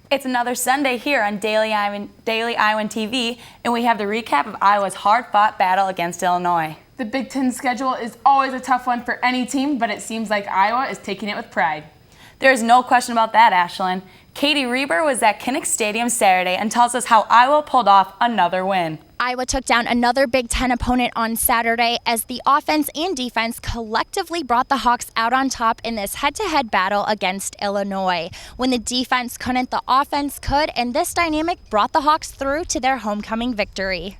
It's another Sunday here on Daily Iowan TV, and we have the recap of Iowa's hard-fought battle against Illinois. The Big Ten schedule is always a tough one for any team, but it seems like Iowa is taking it with pride. There's no question about that, Ashlyn. Katie Reber was at Kinnick Stadium Saturday and tells us how Iowa pulled off another win. Iowa took down another Big Ten opponent on Saturday as the offense and defense collectively brought the Hawks out on top in this head-to-head battle against Illinois. When the defense couldn't, the offense could, and this dynamic brought the Hawks through to their homecoming victory.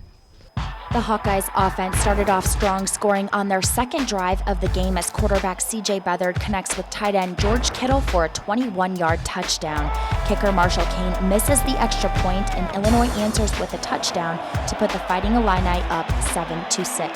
The Hawkeyes offense started off strong, scoring on their second drive of the game as quarterback C.J. Beathard connects with tight end George Kittle for a 21-yard touchdown. Kicker Marshall Kane misses the extra point, and Illinois answers with a touchdown to put the Fighting Illini up 7-6.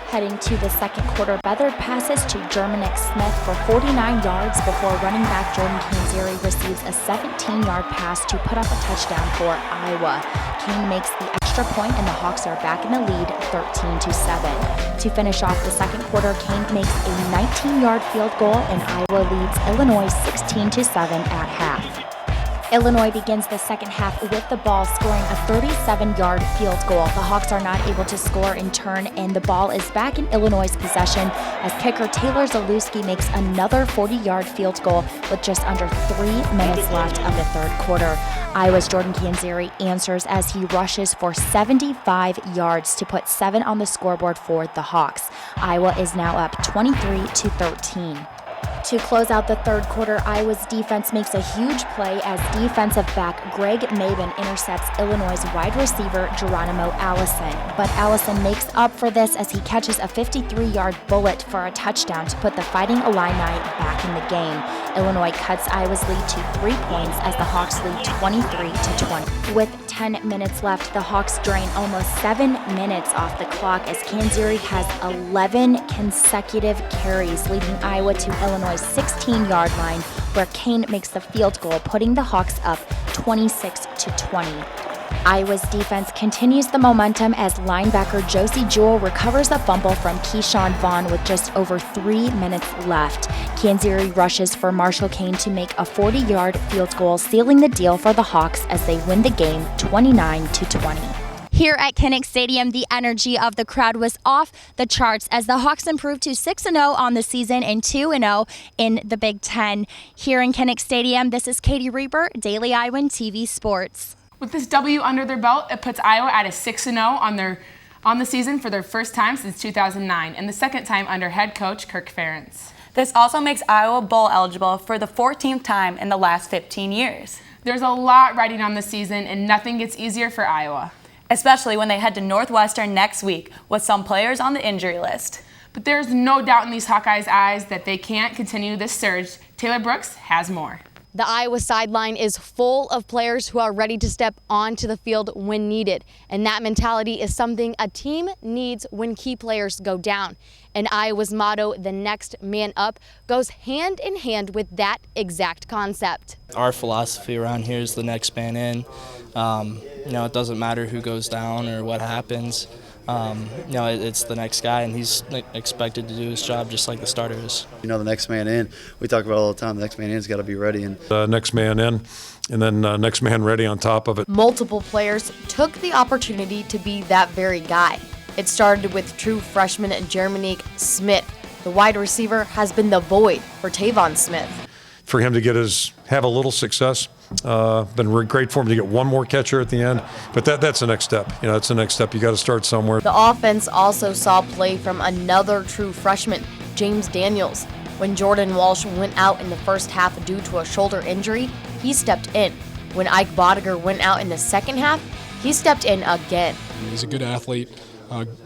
Heading to the second quarter, Beathard passes to Germanic Smith for 49 yards before running back Jordan Canzeri receives a 17-yard pass to put up a touchdown for Iowa. Kane makes the extra point and the Hawks are back in the lead 13-7. To finish off the second quarter, Kane makes a 19-yard field goal and Iowa leads Illinois 16-7 at half. Illinois begins the second half with the ball, scoring a 37-yard field goal. The Hawks are not able to score in turn, and the ball is back in Illinois' possession as kicker Taylor Zalewski makes another 40-yard field goal with just under 3 minutes left of the third quarter. Iowa's Jordan Canzeri answers as he rushes for 75 yards to put 7 on the scoreboard for the Hawks. Iowa is now up 23-13. To close out the third quarter, Iowa's defense makes a huge play as defensive back Greg Maben intercepts Illinois' wide receiver Geronimo Allison. But Allison makes up for this as he catches a 53-yard bullet for a touchdown to put the Fighting Illini back in the game. Illinois cuts Iowa's lead to 3 points as the Hawks lead 23-20. With 10 minutes left, the Hawks drain almost 7 minutes off the clock as Canzeri has 11 consecutive carries, leading Iowa to Illinois' 16-yard line, where Kane makes the field goal, putting the Hawks up 26-20. Iowa's defense continues the momentum as linebacker Josie Jewell recovers a fumble from Keyshawn Vaughn with just over 3 minutes left. Canzeri rushes for Marshall Kane to make a 40-yard field goal, sealing the deal for the Hawks as they win the game 29-20. Here at Kinnick Stadium, the energy of the crowd was off the charts as the Hawks improved to 6-0 on the season and 2-0 in the Big Ten. Here in Kinnick Stadium, this is Katie Reber, Daily Iowan TV Sports. With this W under their belt, it puts Iowa at a 6-0 on the season for their first time since 2009 and the second time under head coach Kirk Ferentz. This also makes Iowa bowl eligible for the 14th time in the last 15 years. There's a lot riding on the season and nothing gets easier for Iowa, especially when they head to Northwestern next week with some players on the injury list. But there's no doubt in these Hawkeyes' eyes that they can't continue this surge. Taylor Brooks has more. The Iowa sideline is full of players who are ready to step onto the field when needed. And that mentality is something a team needs when key players go down. And Iowa's motto, the next man up, goes hand in hand with that exact concept. Our philosophy around here is the next man in. It doesn't matter who goes down or what happens. It's the next guy, and he's expected to do his job just like the starter is. The next man in, we talk about it all the time, the next man in's got to be ready. And next man in, and then next man ready on top of it. Multiple players took the opportunity to be that very guy. It started with true freshman Germanic Smith. The wide receiver has been the void for Tavon Smith. For him to have a little success, been great for him to get one more catcher at the end, but that's the next step. That's the next step. You got to start somewhere. The offense also saw play from another true freshman, James Daniels. When Jordan Walsh went out in the first half due to a shoulder injury, he stepped in. When Ike Bodiger went out in the second half, he stepped in again. He's a good athlete.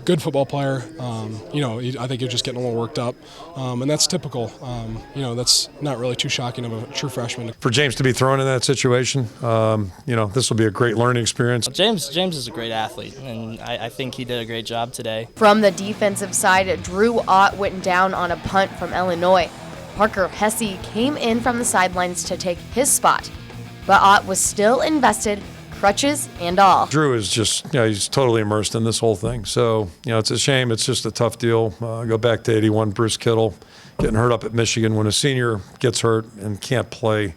Good football player. I think you're just getting a little worked up, and that's typical. That's not really too shocking of a true freshman. For James to be thrown in that situation, this will be a great learning experience. James is a great athlete, and I think he did a great job today. From the defensive side, Drew Ott went down on a punt from Illinois. Parker Hesse came in from the sidelines to take his spot, but Ott was still invested, crutches and all. Drew is just, he's totally immersed in this whole thing. So, it's a shame. It's just a tough deal. Go back to 81, Bruce Kittle getting hurt up at Michigan. When a senior gets hurt and can't play,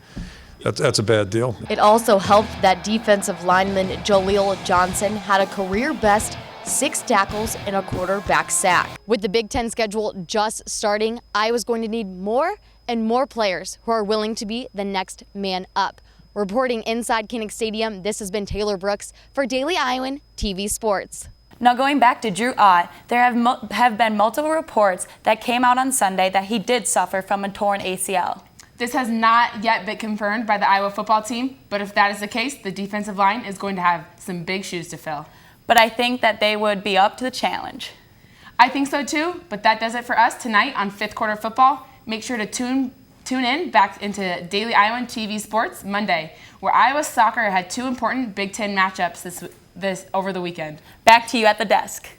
that's a bad deal. It also helped that defensive lineman Jaleel Johnson had a career best 6 tackles and a quarterback sack. With the Big Ten schedule just starting, Iowa's going to need more and more players who are willing to be the next man up. Reporting inside Kinnick Stadium, this has been Taylor Brooks for Daily Iowan TV Sports. Now going back to Drew Ott, there have been multiple reports that came out on Sunday that he did suffer from a torn ACL. This has not yet been confirmed by the Iowa football team, but if that is the case, the defensive line is going to have some big shoes to fill. But I think that they would be up to the challenge. I think so too, but that does it for us tonight on Fifth Quarter Football. Make sure to tune in back into Daily Iowan TV Sports Monday, where Iowa soccer had 2 important Big Ten matchups this over the weekend. Back to you at the desk.